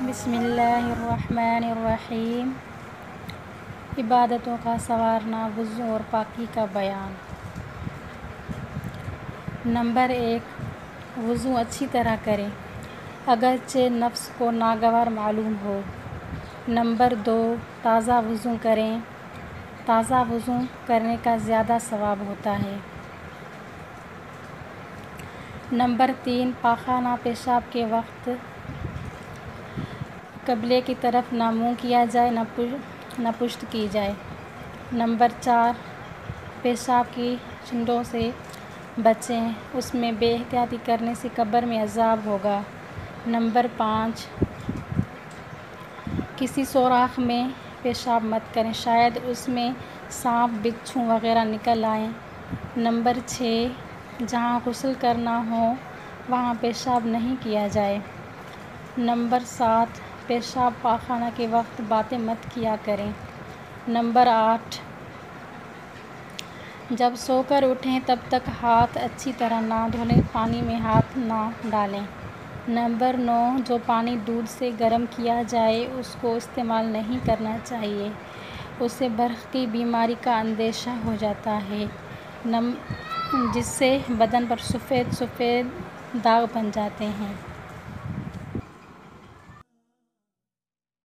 بسم اللہ الرحمن الرحیم۔ عبادتوں کا سنوارنا، وضو اور پاکی کا بیان۔ نمبر 1، وضو اچھی طرح کریں اگرچہ نفس کو ناگوار معلوم ہو۔ نمبر 2، تازہ وضو کریں، تازہ وضو کرنے کا زیادہ ثواب ہوتا ہے۔ نمبر 3، پاخانہ پیشاب کے وقت قبلے کی طرف نہ منہ کیا جائے نہ پشت کی جائے۔ نمبر 4، پیشاب کی چنڈوں سے بچیں، اس میں بے احتیاطی کرنے سے قبر میں عذاب ہوگا۔ نمبر 5، کسی سوراخ میں پیشاب مت کریں، شاید اس میں سانپ بچھو وغیرہ نکل آئیں۔ نمبر 6، جہاں غسل کرنا ہو وہاں پیشاب نہیں کیا جائے۔ نمبر 7، پیشاب پاخانہ کے وقت باتیں مت کیا کریں۔ نمبر 8، جب سو کر اٹھیں تب تک ہاتھ اچھی طرح نہ دھلیں، پانی میں ہاتھ نہ ڈالیں۔ نمبر 9، جو پانی دودھ سے گرم کیا جائے اس کو استعمال نہیں کرنا چاہیے، اس سے برق کی بیماری کا اندیشہ ہو جاتا ہے جس سے بدن پر سفید سفید داغ بن جاتے ہیں۔